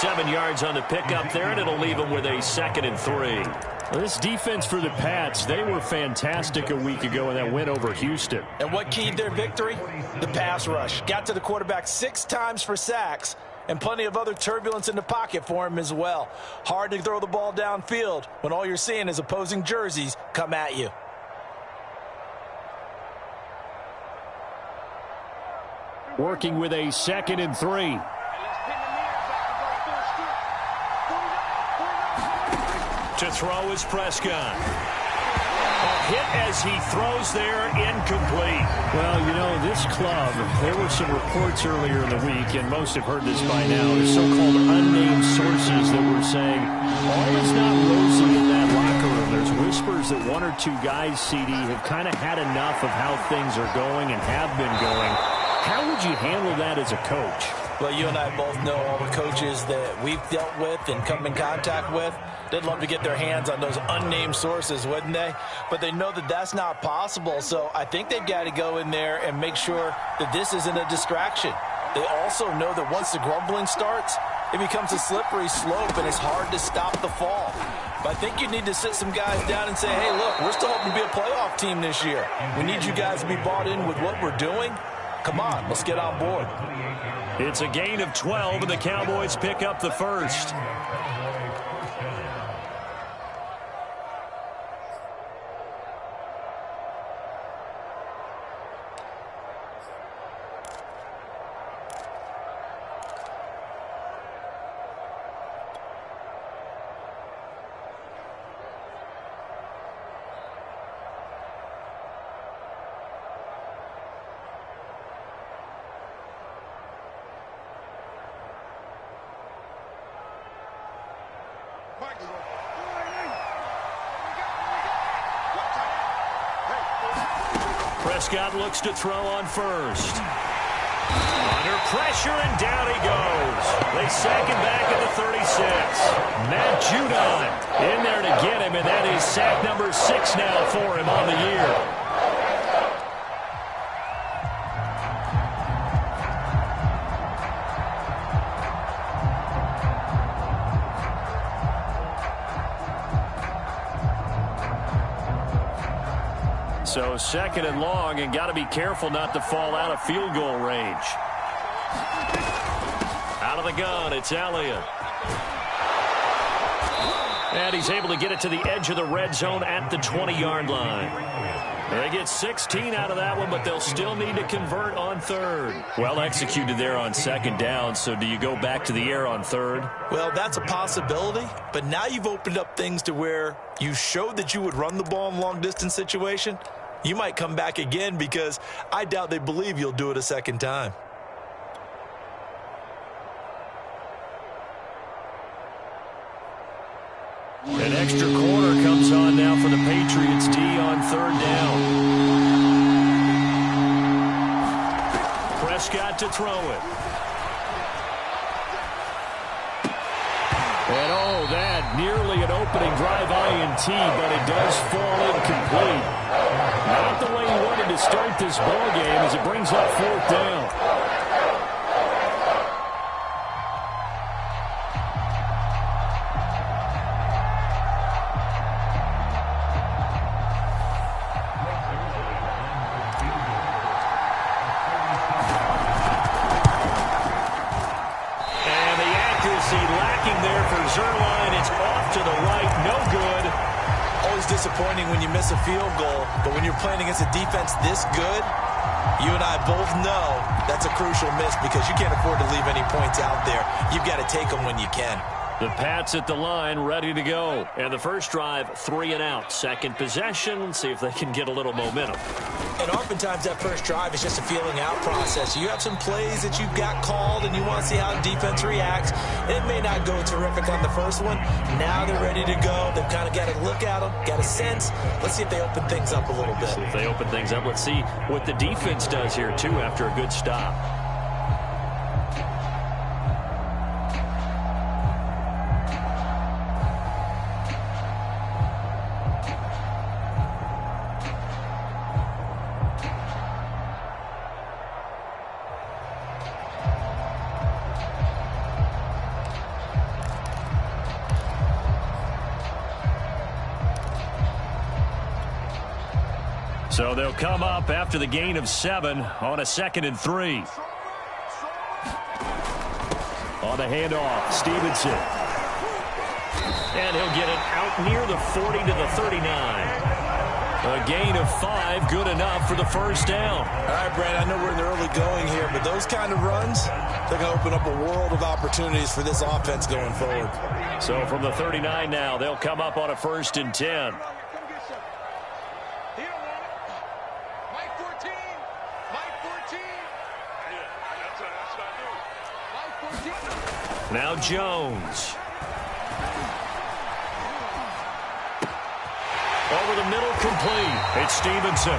7 yards on the pickup there, and it'll leave them with a 2nd and 3. Well, this defense for the Pats, they were fantastic a week ago in that win over Houston. And what keyed their victory? The pass rush. Got to the quarterback 6 times for sacks, and plenty of other turbulence in the pocket for him as well. Hard to throw the ball downfield when all you're seeing is opposing jerseys come at you. Working with a 2nd and 3. To throw is Prescott. A hit as he throws there, incomplete. Well, you know, this club, there were some reports earlier in the week, and most have heard this by now, the so-called unnamed sources that were saying all is not rosy in that locker room. There's whispers that 1 or 2 guys, CD, have kind of had enough of how things are going and have been going. How would you handle that as a coach? Well, you and I both know all the coaches that we've dealt with and come in contact with. They'd love to get their hands on those unnamed sources, wouldn't they? But they know that that's not possible, so I think they've got to go in there and make sure that this isn't a distraction. They also know that once the grumbling starts, it becomes a slippery slope, and it's hard to stop the fall. But I think you need to sit some guys down and say, hey, look, we're still hoping to be a playoff team this year. We need you guys to be bought in with what we're doing. Come on, let's get on board. It's a gain of 12, and the Cowboys pick up the first. Prescott looks to throw on first. Under pressure, and down he goes. They sack him back at the 36. Matt Judon in there to get him, and that is sack number 6 now for him on the year. So 2nd and long, and got to be careful not to fall out of field goal range. Out of the gun, it's Elliott. And he's able to get it to the edge of the red zone at the 20-yard line. They get 16 out of that one, but they'll still need to convert on 3rd. Well executed there on 2nd down, so do you go back to the air on 3rd? Well, that's a possibility, but now you've opened up things to where you showed that you would run the ball in a long-distance situation. You might come back again because I doubt they believe you'll do it a 2nd time. An extra corner comes on now for the Patriots D on 3rd down. Prescott to throw it. And oh, that nearly an opening drive INT, but it does fall incomplete. Not the way he wanted to start this ball game as it brings up 4th down. Disappointing when you miss a field goal, but when you're playing against a defense this good, you and I both know that's a crucial miss because you can't afford to leave any points out there. You've got to take them when you can. The Pats at the line, ready to go. And the first drive, 3 and out. 2nd possession, see if they can get a little momentum. And oftentimes that first drive is just a feeling out process. You have some plays that you've got called and you want to see how the defense reacts. It may not go terrific on the first one. Now they're ready to go. They've kind of got to look at them, got a sense. Let's see if they open things up a little bit. See if they open things up. Let's see what the defense does here, too, after a good stop. So they'll come up after the gain of 7 on a 2nd and 3. On the handoff, Stevenson. And he'll get it out near the 40 to the 39. A gain of 5, good enough for the first down. All right, Brad, I know we're in the early going here, but those kind of runs, they're going to open up a world of opportunities for this offense going forward. So from the 39 now, they'll come up on a 1st and 10. Now Jones. Over the middle, complete. It's Stevenson.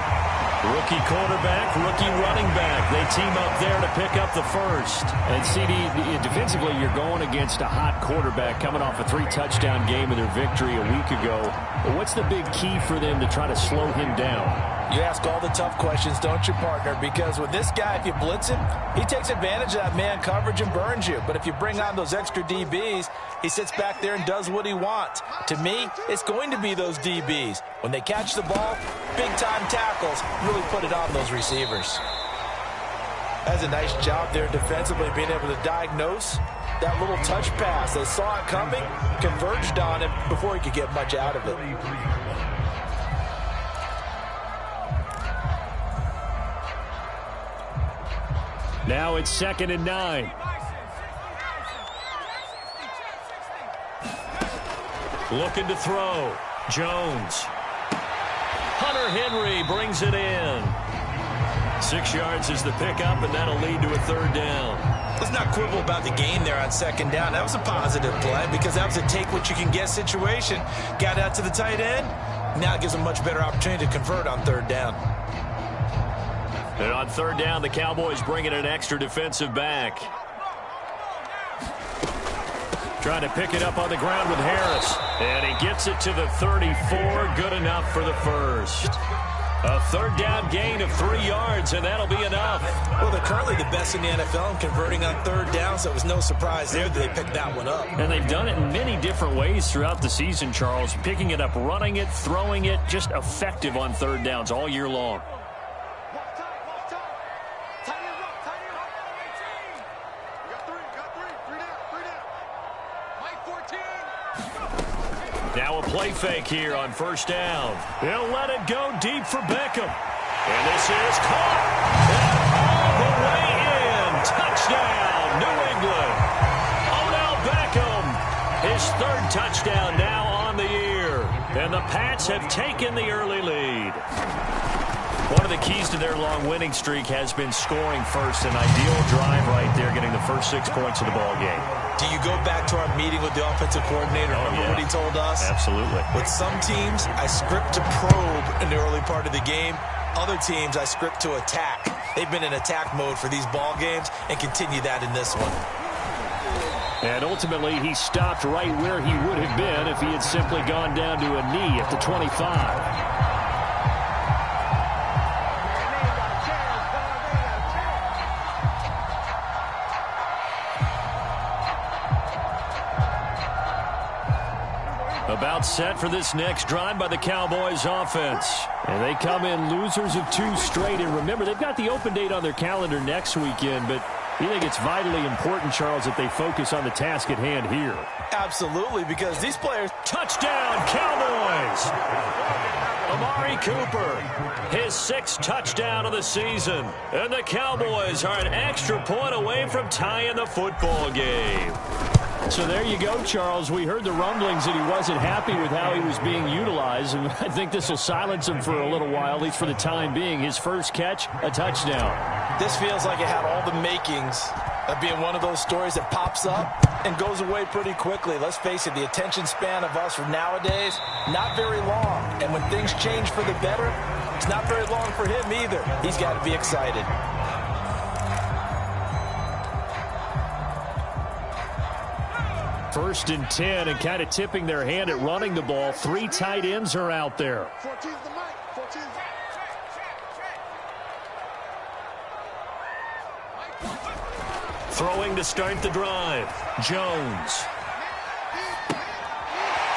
Rookie quarterback, rookie running back. They team up there to pick up the first. And CD, defensively, you're going against a hot quarterback coming off a 3-touchdown game of their victory a week ago. But what's the big key for them to try to slow him down? You ask all the tough questions, don't you, partner? Because with this guy, if you blitz him, he takes advantage of that man coverage and burns you. But if you bring on those extra DBs, he sits back there and does what he wants. To me, it's going to be those DBs. When they catch the ball, big-time tackles really put it on those receivers. That's a nice job there defensively, being able to diagnose that little touch pass. They saw it coming, converged on it before he could get much out of it. Now it's 2nd and 9. Looking to throw. Jones. Hunter Henry brings it in. 6 yards is the pickup, and that'll lead to a 3rd down. Let's not quibble about the gain there on 2nd down. That was a positive play because that was a take-what-you-can-get situation. Got out to the tight end. Now it gives them a much better opportunity to convert on 3rd down. And on 3rd down, the Cowboys bring in an extra defensive back. Trying to pick it up on the ground with Harris. And he gets it to the 34. Good enough for the first. A 3rd down gain of 3 yards, and that'll be enough. Well, they're currently the best in the NFL in converting on 3rd down, so it was no surprise there that they picked that one up. And they've done it in many different ways throughout the season, Charles. Picking it up, running it, throwing it, just effective on 3rd downs all year long. Now a play fake here on 1st down. They'll let it go deep for Beckham. And this is caught. And all the way in. Touchdown, New England. Odell Beckham. His 3rd touchdown now on the year. And the Pats have taken the early lead. One of the keys to their long winning streak has been scoring first. An ideal drive right there, getting the first 6 points of the ball game. Do you go back to our meeting with the offensive coordinator? Remember what he told us? Absolutely. With some teams, I script to probe in the early part of the game. Other teams, I script to attack. They've been in attack mode for these ball games and continue that in this one. And ultimately, he stopped right where he would have been if he had simply gone down to a knee at the 25. About set for this next drive by the Cowboys offense. And they come in losers of 2 straight. And remember, they've got the open date on their calendar next weekend, but you think it's vitally important, Charles, that they focus on the task at hand here? Absolutely, because these players... Touchdown, Cowboys! Amari Cooper, his 6th touchdown of the season. And the Cowboys are an extra point away from tying the football game. So there you go, Charles. We heard the rumblings that he wasn't happy with how he was being utilized, and I think this will silence him for a little while, at least for the time being. His first catch, a touchdown. This feels like it had all the makings of being one of those stories that pops up and goes away pretty quickly. Let's face it, the attention span of us from nowadays, not very long. And when things change for the better, it's not very long for him either. He's got to be excited. 1st and 10, and kind of tipping their hand at running the ball. 3 tight ends are out there. Throwing to start the drive. Jones.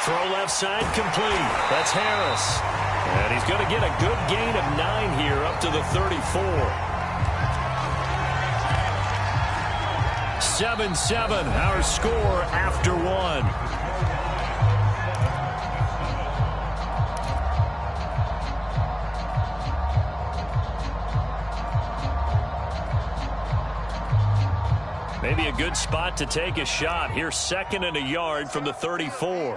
Throw left side complete. That's Harris. And he's going to get a good gain of 9 here up to the 34. 7-7, our score after 1. Maybe a good spot to take a shot. Here's 2nd and a yard from the 34.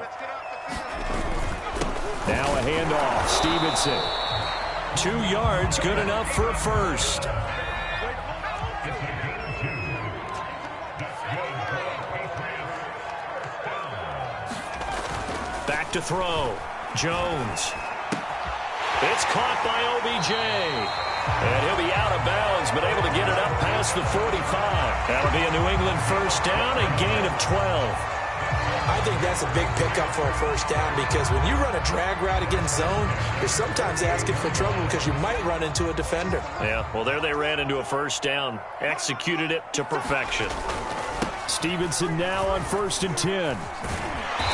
Now a handoff. Stevenson. 2 yards, good enough for a first. Back to throw. Jones. It's caught by OBJ. And he'll be out of bounds, but able to get it up past the 45. That'll be a New England first down, a gain of 12. I think that's a big pickup for a first down because when you run a drag route against zone, you're sometimes asking for trouble because you might run into a defender. Yeah, well, there they ran into a first down. Executed it to perfection. Stevenson now on 1st and 10.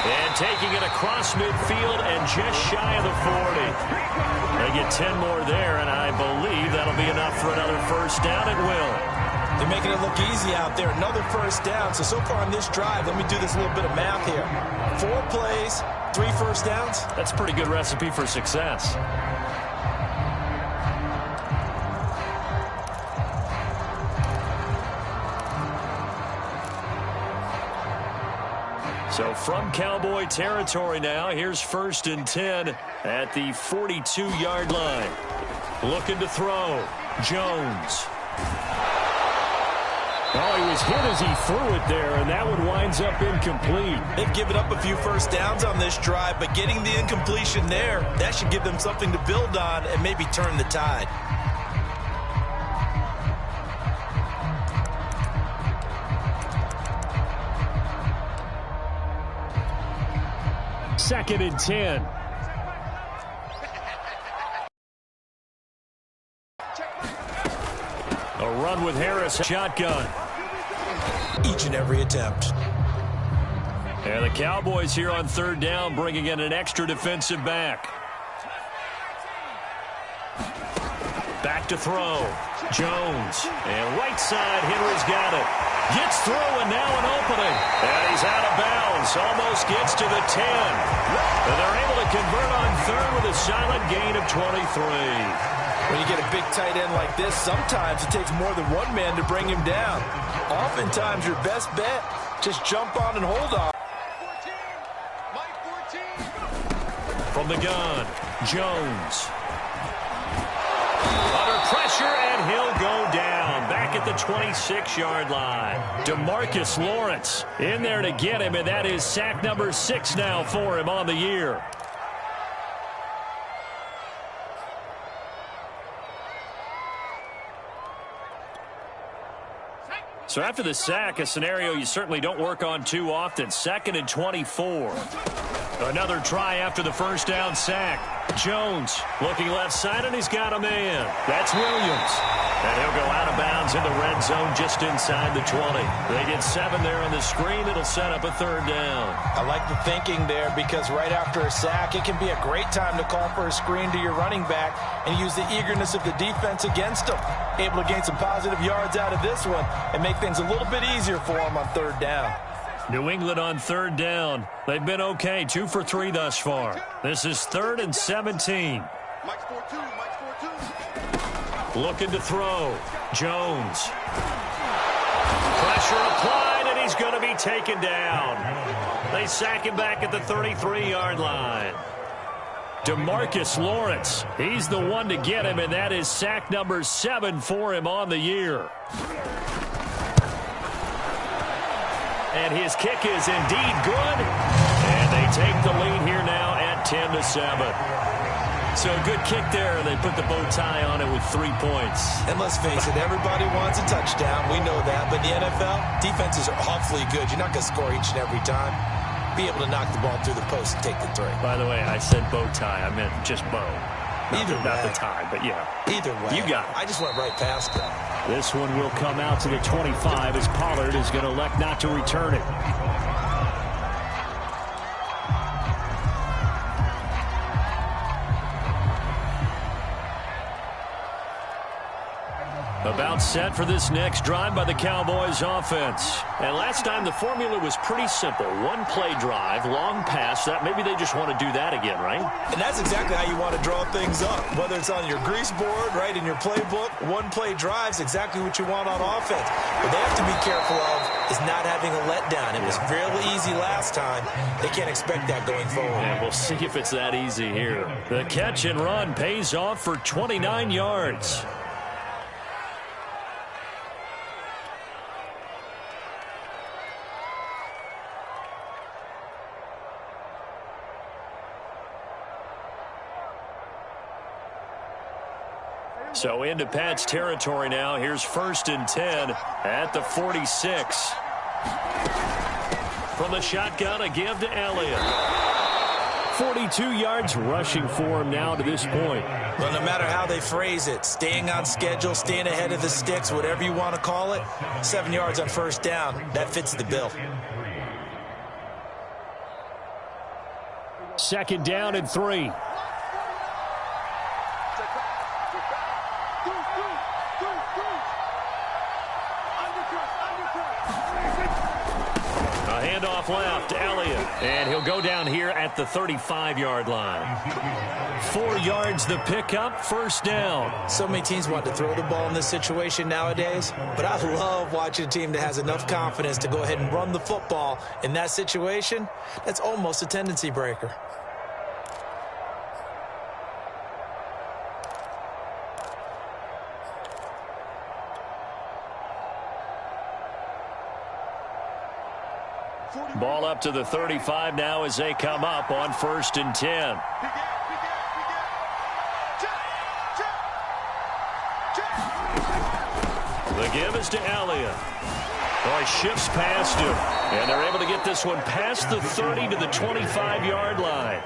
And taking it across midfield and just shy of the 40. They get 10 more there, and I believe that'll be enough for another first down. It will. They're making it look easy out there. Another first down. So far on this drive, let me do this little bit of math here. 4 plays, 3 first downs. That's a pretty good recipe for success. So from Cowboy territory now, here's 1st and 10 at the 42-yard line. Looking to throw. Jones. Oh, he was hit as he threw it there, and that one winds up incomplete. They've given up a few first downs on this drive, but getting the incompletion there, that should give them something to build on and maybe turn the tide. Second and 10. A run with Harris. Shotgun. Each and every attempt. And the Cowboys here on 3rd down bringing in an extra defensive back. Back to throw. Jones. And right side, Henry's got it. Gets through and now an opening. And he's out of bounds. Almost gets to the 10. And they're able to convert on 3rd with a solid gain of 23. When you get a big tight end like this, sometimes it takes more than one man to bring him down. Oftentimes, your best bet, just jump on and hold on. From the gun, Jones. Under pressure, and he'll go down. Back at the 26-yard line. DeMarcus Lawrence in there to get him, and that is sack number 6 now for him on the year. So after the sack, a scenario you certainly don't work on too often. 2nd and 24. Another try after the first down sack. Jones looking left side, and he's got a man. That's Williams. And he'll go out of bounds in the red zone just inside the 20. They get 7 there on the screen. It'll set up a 3rd down. I like the thinking there because right after a sack, it can be a great time to call for a screen to your running back and use the eagerness of the defense against them. Able to gain some positive yards out of this one and make things a little bit easier for them on 3rd down. New England on 3rd down. They've been okay, 2 for 3 thus far. This is 3rd and 17. Looking to throw. Jones. Pressure applied, and he's going to be taken down. They sack him back at the 33-yard line. DeMarcus Lawrence, he's the one to get him, and that is sack number 7 for him on the year. And his kick is indeed good. And they take the lead here now at 10-7. So a good kick there. They put the bow tie on it with 3 points. And let's face it, everybody wants a touchdown. We know that. But in the NFL, defenses are awfully good. You're not going to score each and every time. Be able to knock the ball through the post and take the 3. By the way, I said bow tie. I meant just bow. Not the tie, but yeah. Either way. You got it. I just went right past it. This one will come out to the 25 as Pollard is going to elect not to return it. About set for this next drive by the Cowboys offense. And last time the formula was pretty simple. One play drive, long pass. That maybe they just want to do that again, right? And that's exactly how you want to draw things up. Whether it's on your grease board, right, in your playbook, one play drive's exactly what you want on offense. What they have to be careful of is not having a letdown. It was fairly easy last time. They can't expect that going forward. And we'll see if it's that easy here. The catch and run pays off for 29 yards. So into Pat's territory now. Here's 1st and 10 at the 46. From the shotgun, a give to Elliott. 42 yards rushing for him now to this point. Well, no matter how they phrase it, staying on schedule, staying ahead of the sticks, whatever you want to call it, 7 yards on 1st down, that fits the bill. 2nd down and 3. Handoff left, Elliott. And he'll go down here at the 35-yard line. 4 yards the pickup, 1st down. So many teams want to throw the ball in this situation nowadays, but I love watching a team that has enough confidence to go ahead and run the football in that situation. That's almost a tendency breaker. Ball up to the 35 now as they come up on 1st and 10. The give is to Elliott. Oh, he shifts past him. And they're able to get this one past the 30 to the 25-yard line.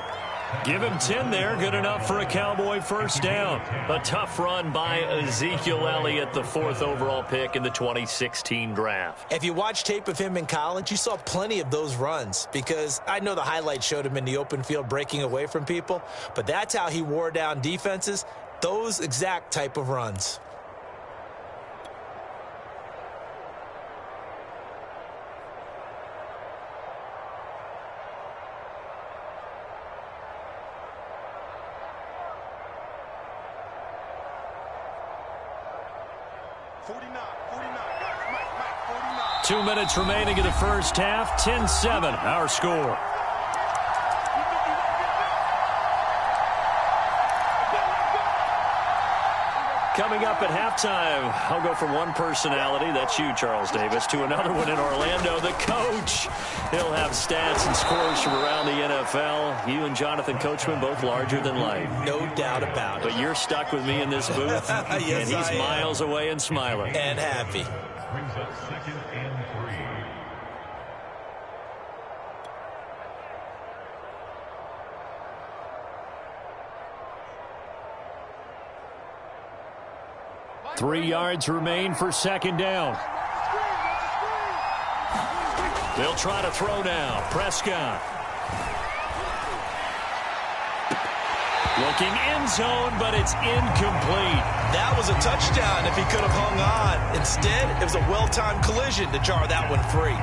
Give him 10 there. Good enough for a Cowboy 1st down. A tough run by Ezekiel Elliott, the 4th overall pick in the 2016 draft. If you watch tape of him in college, you saw plenty of those runs because I know the highlights showed him in the open field breaking away from people, but that's how he wore down defenses, those exact type of runs. Mike, 2 minutes remaining in the first half. 10-7, our score. Coming up at halftime, I'll go from one personality, that's you, Charles Davis, to another one in Orlando, the coach. He'll have stats and scores from around the NFL. You and Jonathan Coachman, both larger than life. No doubt about it. But you're stuck with me in this booth, yes, and he's miles away and smiling. And happy. Brings up 2nd and 3. Three yards remain for 2nd down. They'll try to throw now. Prescott. Looking end zone, but it's incomplete. That was a touchdown if he could have hung on. Instead, it was a well-timed collision to jar that one free.